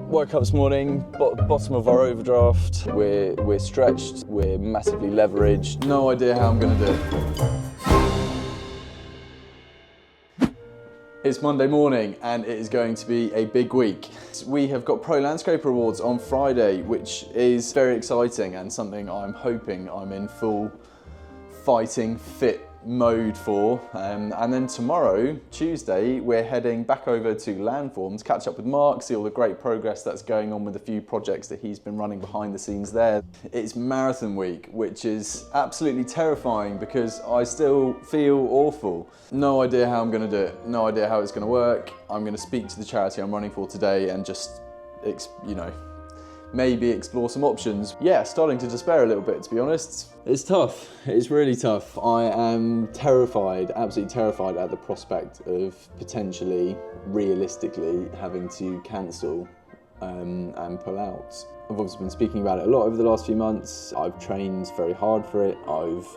Woke up this morning, bottom of our overdraft. We're stretched, we're massively leveraged. No idea how I'm gonna do it. It's Monday morning and it is going to be a big week. We have got Pro Landscaper Awards on Friday, which is very exciting and something I'm hoping I'm in full fighting fit mode for. And then tomorrow, Tuesday, we're heading back over to Landforms, catch up with Mark, see all the great progress that's going on with a few projects that he's been running behind the scenes there. It's marathon week, which is absolutely terrifying because I still feel awful. No idea how I'm gonna do it, no idea how it's gonna work. I'm gonna speak to the charity I'm running for today and just, maybe explore some options. Yeah, starting to despair a little bit, to be honest. It's tough, it's really tough. I am terrified, absolutely terrified at the prospect of potentially, realistically, having to cancel and pull out. I've obviously been speaking about it a lot over the last few months. I've trained very hard for it. I've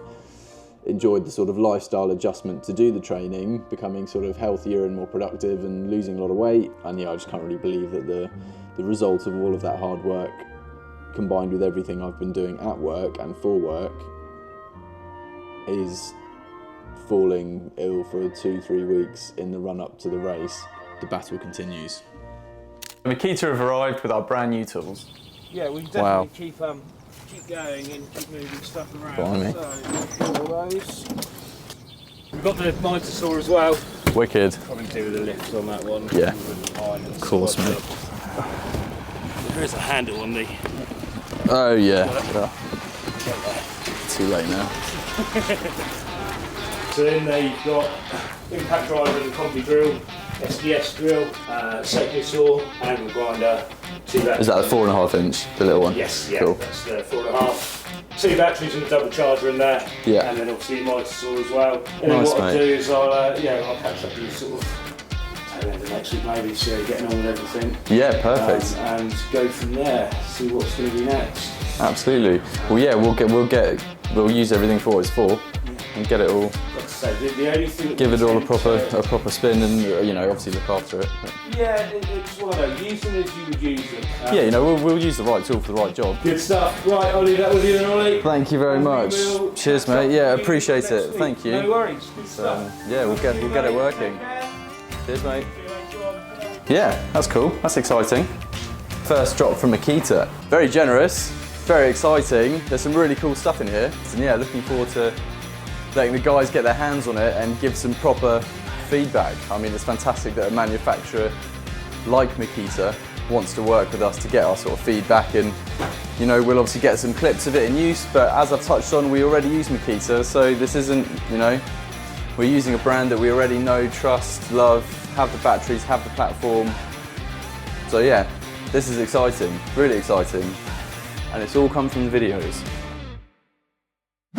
enjoyed the sort of lifestyle adjustment to do the training, becoming sort of healthier and more productive and losing a lot of weight. And yeah, I just can't really believe that the result of all of that hard work, combined with everything I've been doing at work and for work, is falling ill for 2-3 weeks in the run-up to the race. The battle continues. Makita have arrived with our brand new tools. Yeah, we definitely keep going and keep moving stuff around. Blimey. So, all those. We've got the miter saw as well. Wicked. Probably do with the lifts on that one. Yeah. Of course, mate. There is a handle on the... Oh yeah. Too late now. So then they've got impact driver and combi drill, SDS drill, secondary saw, angle grinder, 2 batteries. Is that the 4.5 inch, the little one? Yes, yeah, cool. That's the 4.5. 2 batteries and a double charger in there. Yeah. And then obviously a miter saw as well. And Nice, then what I'll mate. do is I'll catch up with you sort of tail end of next week maybe, see how you're getting on with everything. Yeah, perfect. And go from there, see what's going to be next. Absolutely. Well, yeah, we'll use everything for what it's for, and get it all. Like I say, the only thing that Give it all a tend proper spin, and obviously look after it. Yeah, it's one of those. Use them as you would use them. Yeah, we'll use the right tool for the right job. Good stuff. Right, I'll leave that with you then, Ollie. Thank you very much. Cheers, mate. Yeah, appreciate it. Week. Thank you. No worries. Good stuff. Yeah, we'll get it working. Cheers, mate. Yeah, that's cool. That's exciting. First drop from Makita. Very generous, very exciting. There's some really cool stuff in here. And yeah, looking forward to letting the guys get their hands on it and give some proper feedback. I mean, it's fantastic that a manufacturer like Makita wants to work with us to get our sort of feedback, and we'll obviously get some clips of it in use, but as I've touched on, we already use Makita, so this isn't, we're using a brand that we already know, trust, love, have the batteries, have the platform. So yeah, this is exciting, really exciting, and it's all come from the videos.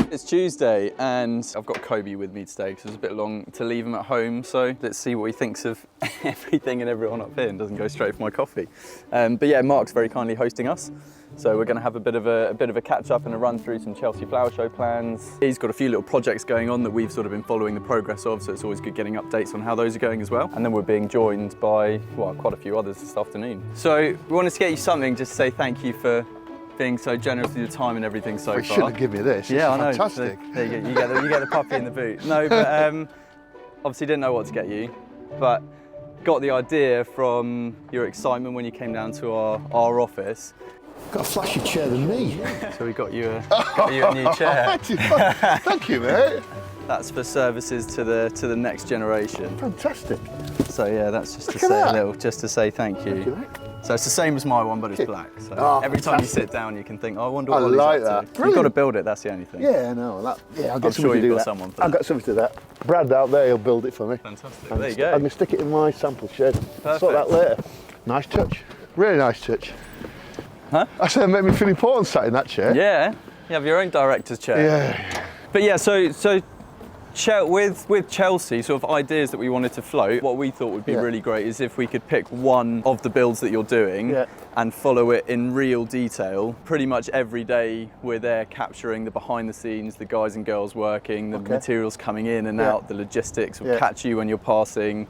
It's Tuesday and I've got Kobe with me today because it was a bit long to leave him at home, so let's see what he thinks of everything and everyone up here and doesn't go straight for my coffee. But yeah, Mark's very kindly hosting us, so we're going to have a bit of a catch up and a run through some Chelsea Flower Show plans. He's got a few little projects going on that we've sort of been following the progress of, so it's always good getting updates on how those are going as well. And then we're being joined by, quite a few others this afternoon. So we wanted to get you something just to say thank you for being so generous with your time and everything so far. You should have given me this. Yeah, I know. Fantastic. So, there you go. You get the puppy in the boot. No, but obviously didn't know what to get you, but got the idea from your excitement when you came down to our office. Got a flashier chair than me. So we got you a new chair. Thank you, mate. That's for services to the next generation. Fantastic. So yeah, that's just to say thank you. Thank you, mate. So it's the same as my one, but it's black. So every time you sit down, you can think, I wonder what I Ollie's like up that. to. You've got to build it, that's the only thing. Yeah, no, I'll get I'm somebody sure to do you've got that. someone for I've that. got somebody to do that. Brad out there, he'll build it for me. Fantastic, there you go. I'm going to stick it in my sample shed. Perfect. Sort that later. Nice touch. Really nice touch. Huh? I said it made me feel important sat in that chair. Yeah, you have your own director's chair. Yeah. But yeah, so with Chelsea, sort of ideas that we wanted to float, what we thought would be really great is if we could pick one of the builds that you're doing and follow it in real detail. Pretty much every day we're there capturing the behind the scenes, the guys and girls working, the materials coming in and out, the logistics. We'll catch you when you're passing.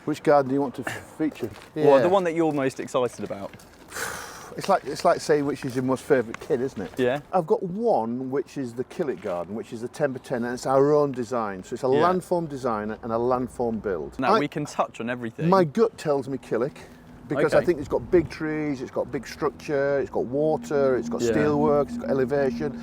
Which garden do you want to feature? Well, the one that you're most excited about. It's like saying which is your most favourite kid, isn't it? Yeah. I've got one which is the Kill It garden, which is the 10x10, and it's our own design. So it's a landform design and a landform build. Now we can touch on everything. My gut tells me Kill It, because Okay. I think it's got big trees, it's got big structure, it's got water, it's got steelwork, it's got elevation.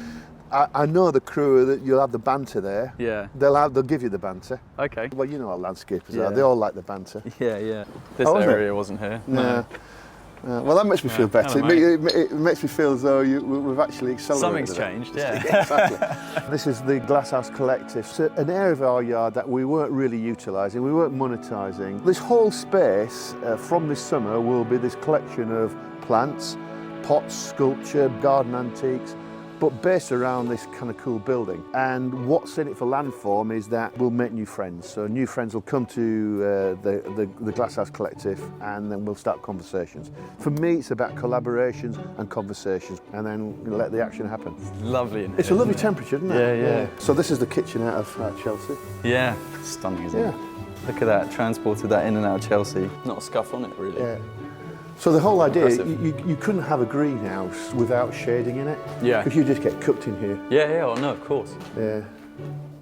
I know the crew that you'll have the banter there. Yeah. They'll give you the banter. Okay. Well, you know how landscapers are. They all like the banter. Yeah. This wasn't area wasn't here. No. Well, that makes me feel better. It makes me feel as though we've actually accelerated. Something's changed, yeah. Exactly. This is the Glasshouse Collective. It's an area of our yard that we weren't really utilising, we weren't monetising. This whole space from this summer will be this collection of plants, pots, sculpture, garden antiques, but based around this kind of cool building. And what's in it for Landform is that we'll make new friends. So new friends will come to the Glasshouse Collective, and then we'll start conversations. For me, it's about collaborations and conversations, and then let the action happen. Lovely in here. It's a lovely temperature, isn't it? Yeah. So this is the kitchen out of Chelsea. Yeah, stunning, isn't it? Look at that, transported that in and out of Chelsea. Not a scuff on it, really. Yeah. So the whole idea, you couldn't have a greenhouse without shading in it. Yeah. Because you just get cooked in here. Yeah, oh no, of course. Yeah.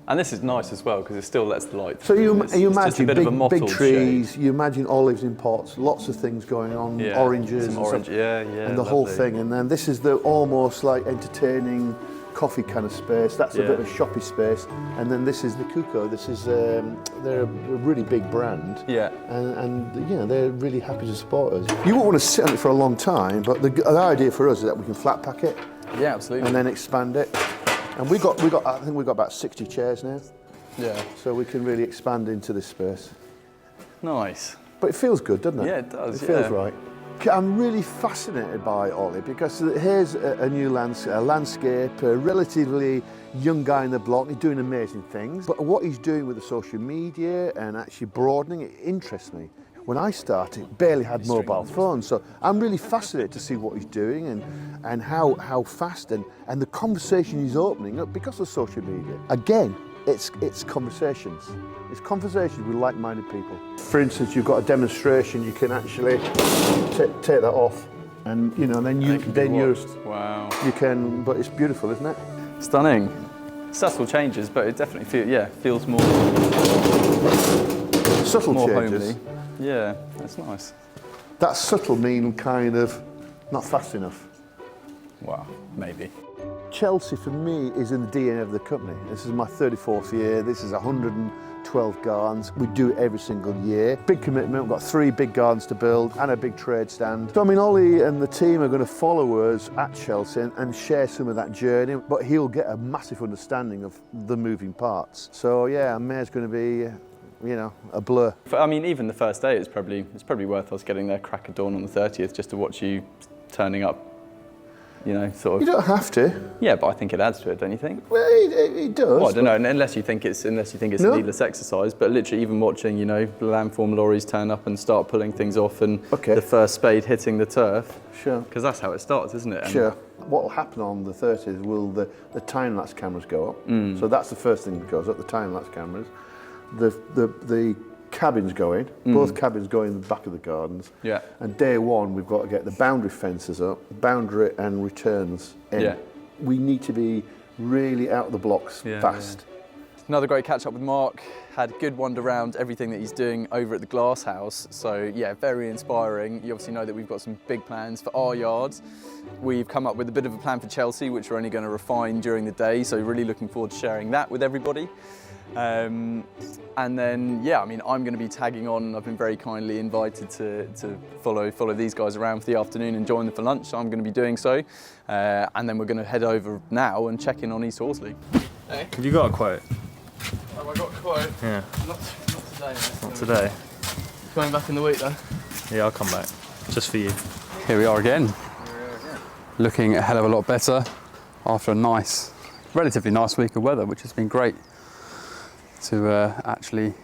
And this is nice as well, because it still lets the light So through. you It's just a imagine bit of a big mottled trees, shade. you imagine olives in pots, lots of things going on, oranges some and orange, stuff, yeah, and the whole lovely. thing. And then this is the almost like entertaining coffee kind of space. That's a bit of a shoppy space. And then this is the Cuco. This is they're a really big brand. Yeah. And you know, they're really happy to support us. You won't want to sit on it for a long time, but the idea for us is that we can flat pack it. Yeah, absolutely. And then expand it. And I think we've got about 60 chairs now. Yeah. So we can really expand into this space. Nice. But it feels good, doesn't it? Yeah, it does, It feels right. I'm really fascinated by Ollie because here's a new landscape, a relatively young guy in the block. He's doing amazing things. But what he's doing with the social media and actually broadening it interests me. When I started, barely had mobile phones, so I'm really fascinated to see what he's doing and how fast and the conversation he's opening up because of social media. Again, it's conversations. It's conversations with like-minded people. For instance, you've got a demonstration, you can actually take that off, and you know, then you Wow. you can. But it's beautiful, isn't it? Stunning. Subtle changes, but it definitely feels more Subtle more changes. homely. Yeah, that's nice. That subtle mean kind of not fast enough. Wow, maybe. Chelsea for me is in the DNA of the company. This is my 34th year. This is 112 gardens. We do it every single year. Big commitment. We've got 3 big gardens to build and a big trade stand. So I mean, Ollie and the team are going to follow us at Chelsea and share some of that journey, but he'll get a massive understanding of the moving parts. So yeah, May's going to be, you know, a blur. I mean, even the first day, it's probably worth us getting there crack of dawn on the 30th just to watch you turning up. You know, sort of. You don't have to. Yeah, but I think it adds to it, don't you think? Well, it does. Well, I don't know, unless you think it's a needless exercise. But literally, even watching, you know, landform lorries turn up and start pulling things off, and the first spade hitting the turf. Sure. Because that's how it starts, isn't it? And sure. What will happen on the 30th will the time-lapse cameras go up. So that's the first thing that goes up, the time-lapse cameras. The cabins going, both cabins go in the back of the gardens. Yeah. And day one, we've got to get the boundary fences up, boundary and returns in. Yeah. We need to be really out of the blocks fast. Yeah. Another great catch up with Mark. Had a good wander around everything that he's doing over at the Glass House. So yeah, very inspiring. You obviously know that we've got some big plans for our yards. We've come up with a bit of a plan for Chelsea, which we're only going to refine during the day. So really looking forward to sharing that with everybody. And then, yeah, I mean, I'm going to be tagging on. I've been very kindly invited to follow these guys around for the afternoon and join them for lunch. So I'm going to be doing so. And then we're going to head over now and check in on East Horsley. Hey. Have you got a quote? Have I got a quote? Yeah. Not today, mate. Not today. Going back in the week, though? Yeah, I'll come back. Just for you. Here we are again. Looking a hell of a lot better after a nice, relatively nice week of weather, which has been great to actually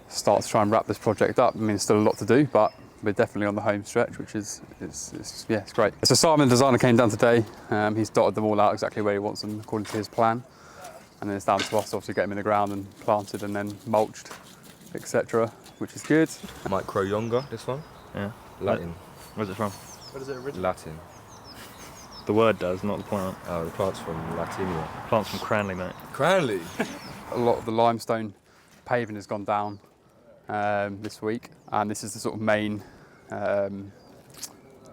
start to try and wrap this project up. I mean, there's still a lot to do, but we're definitely on the home stretch, which is it's great. So Simon, the designer, came down today. He's dotted them all out exactly where he wants them according to his plan. And then it's down to us to obviously get them in the ground and planted and then mulched, etc. which is good. Micro Younger, this one. Yeah. Latin. Where's it from? What is it originally? Latin. The word does, not the plant. Oh, the plant's from Latinia. Plant's from Cranley, mate. Cranley? A lot of the limestone paving has gone down this week, and this is the sort of main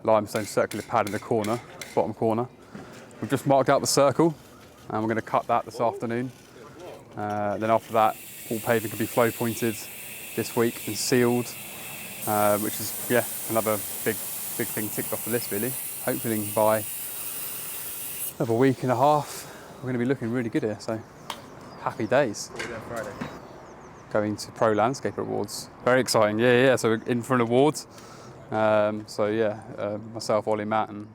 limestone circular pad in the corner, bottom corner. We've just marked out the circle, and we're going to cut that this afternoon. Then after that, all paving can be flow pointed this week and sealed, which is, yeah, another big thing ticked off the list, really. Hopefully by another week and a half, we're going to be looking really good here, so happy days. What are we doing Friday? Going to Pro Landscaper Awards. Very exciting, yeah, so we're in for an award. Myself, Ollie, Matt and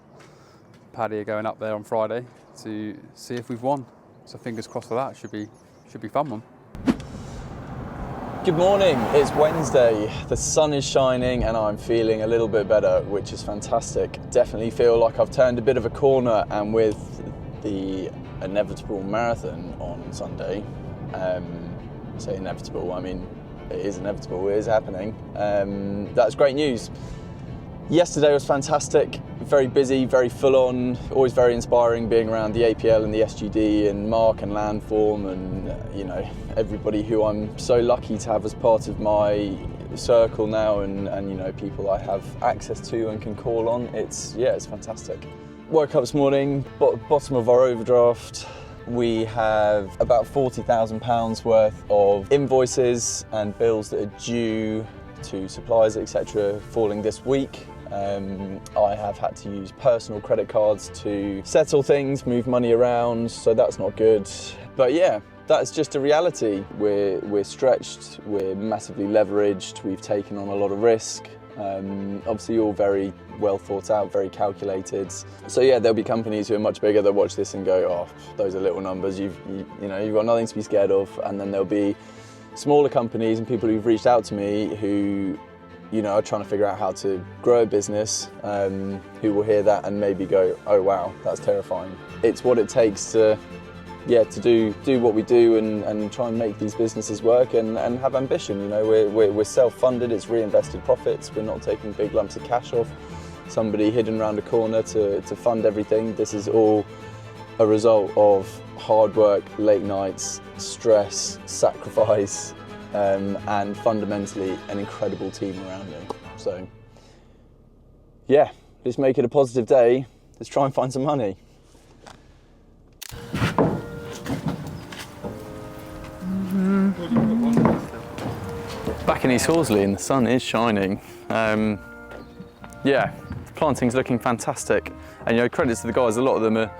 Paddy are going up there on Friday to see if we've won. So fingers crossed for that, should be a fun one. Good morning, it's Wednesday, the sun is shining and I'm feeling a little bit better, which is fantastic. Definitely feel like I've turned a bit of a corner, and with the inevitable marathon on Sunday, I say inevitable, I mean it is inevitable, it is happening. That's great news. Yesterday was fantastic, very busy, very full on, always very inspiring being around the APL and the SGD and Mark and Landform and everybody who I'm so lucky to have as part of my circle now, and people I have access to and can call on. It's fantastic. Woke up this morning, bottom of our overdraft. We have about £40,000 worth of invoices and bills that are due to suppliers, etc., falling this week. I have had to use personal credit cards to settle things, move money around, so that's not good. But yeah, that's just a reality. We're stretched, we're massively leveraged, we've taken on a lot of risk. Obviously all very well thought out, very calculated. So yeah, there'll be companies who are much bigger that watch this and go, oh, those are little numbers, you've got nothing to be scared of. And then there'll be smaller companies and people who've reached out to me who are trying to figure out how to grow a business, who will hear that and maybe go, oh wow, that's terrifying. It's what it takes to do what we do and try and make these businesses work and have ambition. We're self-funded, it's reinvested profits, we're not taking big lumps of cash off somebody hidden around a corner to fund everything. This is all a result of hard work, late nights, stress, sacrifice, and fundamentally an incredible team around me. So yeah, let's make it a positive day. Let's try and find some money. Back in East Horsley and the sun is shining. The planting's looking fantastic. And credits to the guys, a lot of them are,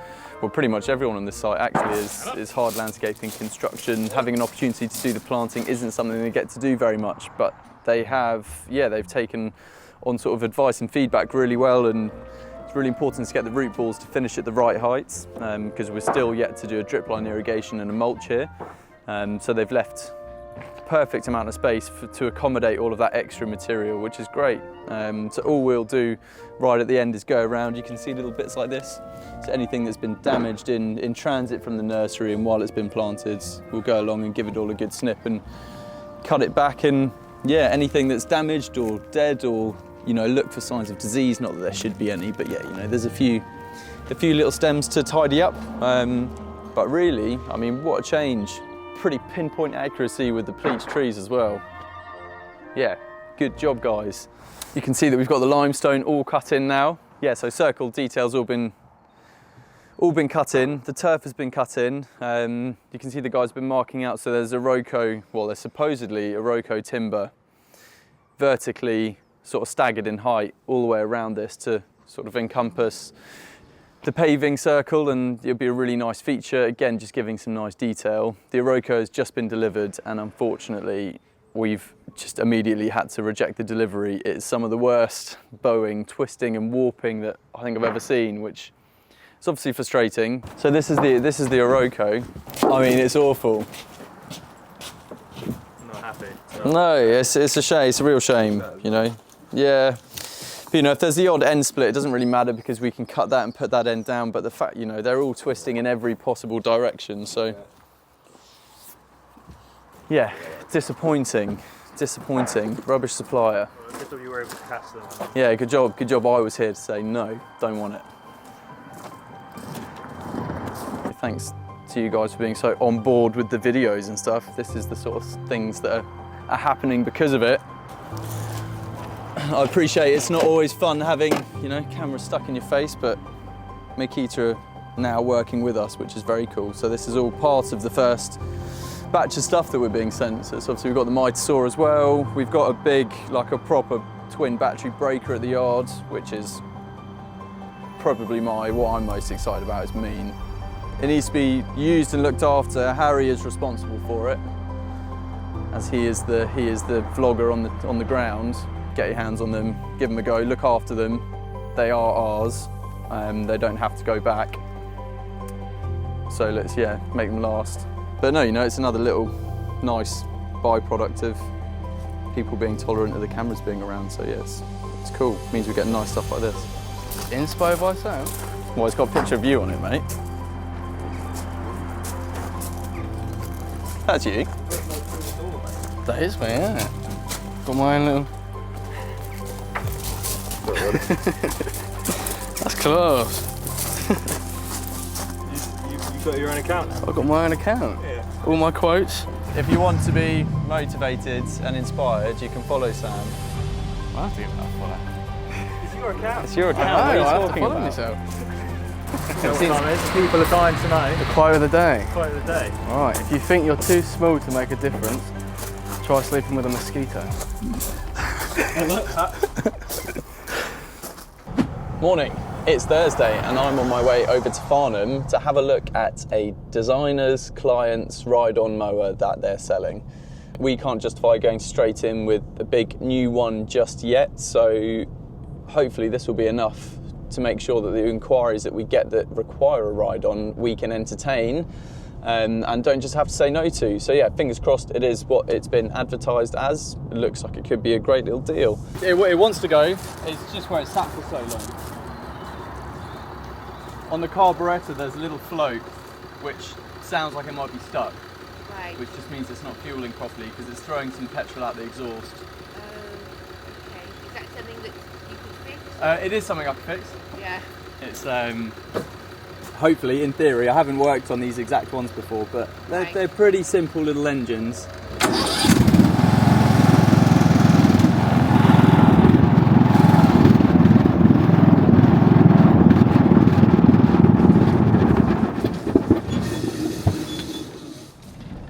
well, pretty much everyone on this site actually is hard landscaping construction. Having an opportunity to do the planting isn't something they get to do very much, but they've taken on sort of advice and feedback really well, and it's really important to get the root balls to finish at the right heights, because we're still yet to do a drip line irrigation and a mulch here. So they've left the perfect amount of space to accommodate all of that extra material, which is great. So all we'll do right at the end is go around. You can see little bits like this. So anything that's been damaged in transit from the nursery and while it's been planted, we'll go along and give it all a good snip and cut it back. And yeah, anything that's damaged or dead or look for signs of disease. Not that there should be any, but there's a few little stems to tidy up. But really, I mean, what a change. Pretty pinpoint accuracy with the bleached trees as well. Yeah, good job, guys. You can see that we've got the limestone all cut in now. Yeah, so circle details all been cut in. The turf has been cut in. You can see the guys have been marking out. So there's there's supposedly Iroko timber vertically sort of staggered in height all the way around this to sort of encompass the paving circle, and it'll be a really nice feature. Again, just giving some nice detail. The Iroko has just been delivered, and unfortunately, we've just immediately had to reject the delivery. It's some of the worst bowing, twisting, and warping that I think I've ever seen, which is obviously frustrating. So this is the Iroko. I mean, it's awful. I'm not happy. No, it's a shame. It's a real shame. Yeah. But, if there's the odd end split, it doesn't really matter because we can cut that and put that end down. But the fact, they're all twisting in every possible direction. So, yeah, disappointing. Disappointing. Rubbish supplier. I just thought you were able to cast them. Yeah, good job. Good job I was here to say no, don't want it. Thanks to you guys for being so on board with the videos and stuff. This is the sort of things that are happening because of it. I appreciate it's not always fun having, you know, cameras stuck in your face, but Makita are now working with us, which is very cool. So this is all part of the first batch of stuff that we're being sent. So it's obviously we've got the Makita saw as well. We've got a big, like a proper twin battery breaker at the yard, which is probably what I'm most excited about. It's mean. It needs to be used and looked after. Harry is responsible for it, as he is the vlogger on the ground. Get your hands on them, give them a go, look after them. They are ours. They don't have to go back. So let's make them last. But no, you know, it's another little nice byproduct of people being tolerant of the cameras being around. So yeah, it's cool. It means we get nice stuff like this. Inspired by sound? Well, it's got a picture of you on it, mate. That's you. That is me, yeah. Got my own little... That's close. You've got your own account now? I've got my own account. Yeah. All my quotes. If you want to be motivated and inspired, you can follow Sam. I have to give it a follow. It's your account. It's your account. I What are you have to talking follow about? myself. People are dying tonight. The quote of the day. Quite of the day. Alright, if you think you're too small to make a difference, try sleeping with a mosquito. Morning. It's Thursday and I'm on my way over to Farnham to have a look at a designer's client's ride-on mower that they're selling. We can't justify going straight in with a big new one just yet, so hopefully this will be enough to make sure that the inquiries that we get that require a ride-on we can entertain and don't just have to say no to. So yeah, fingers crossed it is what it's been advertised as. It looks like it could be a great little deal. It wants to go, it's just where it's sat for so long. On the carburettor there's a little float which sounds like it might be stuck. Right. Which just means it's not fueling properly because it's throwing some petrol out the exhaust. Oh, okay. Is that something that you can fix? It is something I can fix. Yeah. It's hopefully, in theory, I haven't worked on these exact ones before, but they're pretty simple little engines.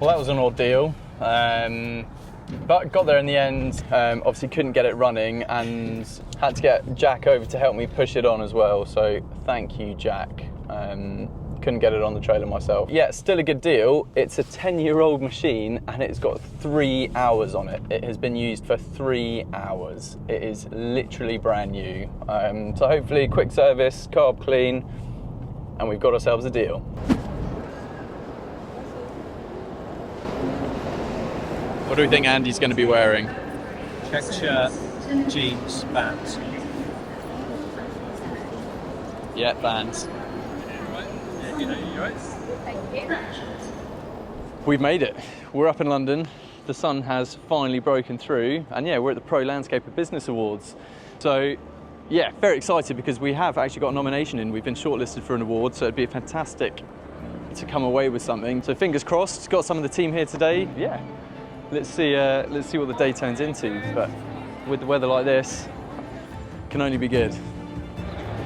Well, that was an ordeal, but got there in the end. Obviously couldn't get it running and had to get Jack over to help me push it on as well, so thank you, Jack. Couldn't get it on the trailer myself. Yeah, still a good deal. It's a 10-year-old machine and it's got 3 hours on it. It has been used for 3 hours. It is literally brand new. So hopefully quick service, carb clean, and we've got ourselves a deal. What do we think Andy's going to be wearing? Check shirt, jeans, Vans. Yeah, Vans. We've made it. We're up in London. The sun has finally broken through, and yeah, we're at the Pro Landscaper Business Awards. So yeah, very excited because we have actually got a nomination in. We've been shortlisted for an award, so it'd be fantastic to come away with something. So fingers crossed. Got some of the team here today. Yeah, let's see what the day turns into. But with the weather like this, can only be good.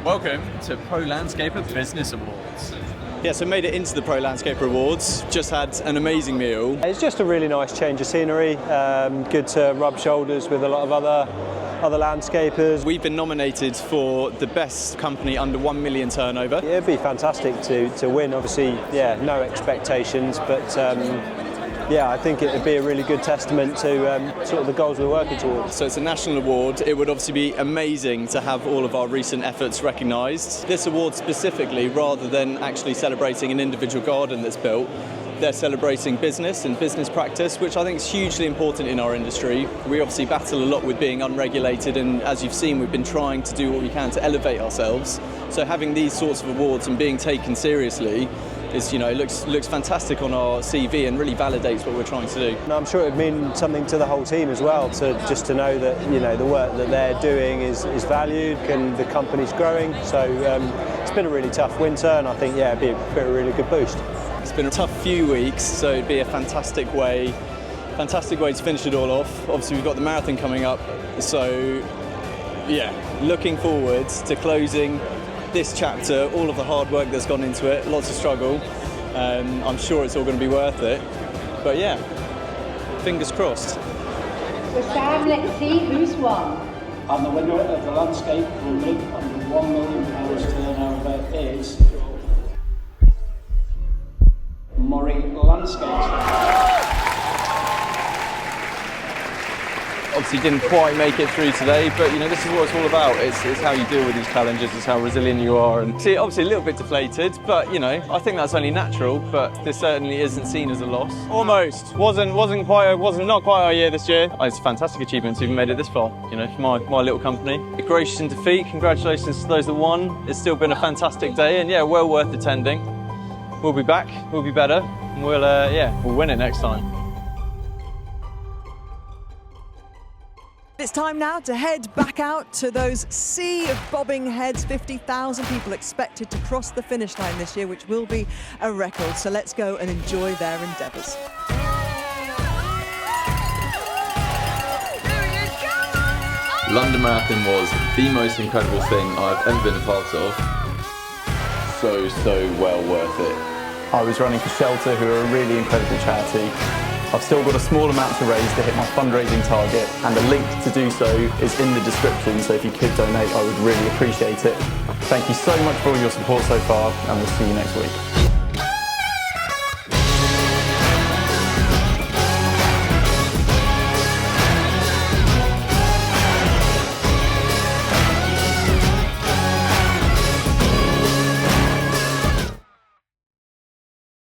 Welcome to Pro Landscaper Business Awards. Yeah, so made it into the Pro Landscaper Awards, just had an amazing meal. It's just a really nice change of scenery, good to rub shoulders with a lot of other landscapers. We've been nominated for the best company under 1 million turnover. Yeah, it'd be fantastic to win, obviously, yeah, no expectations, but yeah, I think it would be a really good testament to sort of the goals we're working towards. So it's a national award. It would obviously be amazing to have all of our recent efforts recognised. This award specifically, rather than actually celebrating an individual garden that's built, they're celebrating business and business practice, which I think is hugely important in our industry. We obviously battle a lot with being unregulated, and as you've seen, we've been trying to do what we can to elevate ourselves. So having these sorts of awards and being taken seriously is, you know, looks fantastic on our CV and really validates what we're trying to do. And I'm sure it would mean something to the whole team as well, to know that, you know, the work that they're doing is valued and the company's growing. So it's been a really tough winter, and I think, yeah, it'd be a really good boost. It's been a tough few weeks, so it'd be a fantastic way to finish it all off. Obviously, we've got the marathon coming up, so yeah, looking forward to closing this chapter, all of the hard work that's gone into it, lots of struggle. I'm sure it's all going to be worth it. But yeah, fingers crossed. So Sam, let's see who's won. And the winner of the landscape running on the £1 million turnover is Murray Landscape. Obviously didn't quite make it through today, but you know, this is what it's all about. It's how you deal with these challenges, it's how resilient you are. And see, obviously a little bit deflated, but you know, I think that's only natural, but this certainly isn't seen as a loss. Almost. Wasn't not quite our year this year. It's a fantastic achievement to even made it this far, you know, for my little company. Gracious in defeat, congratulations to those that won. It's still been a fantastic day, and yeah, well worth attending. We'll be back, we'll be better, and we'll win it next time. It's time now to head back out to those sea of bobbing heads. 50,000 people expected to cross the finish line this year, which will be a record. So let's go and enjoy their endeavours. London Marathon was the most incredible thing I've ever been a part of. So well worth it. I was running for Shelter, who are a really incredible charity. I've still got a small amount to raise to hit my fundraising target, and the link to do so is in the description, so if you could donate, I would really appreciate it. Thank you so much for all your support so far, and we'll see you next week.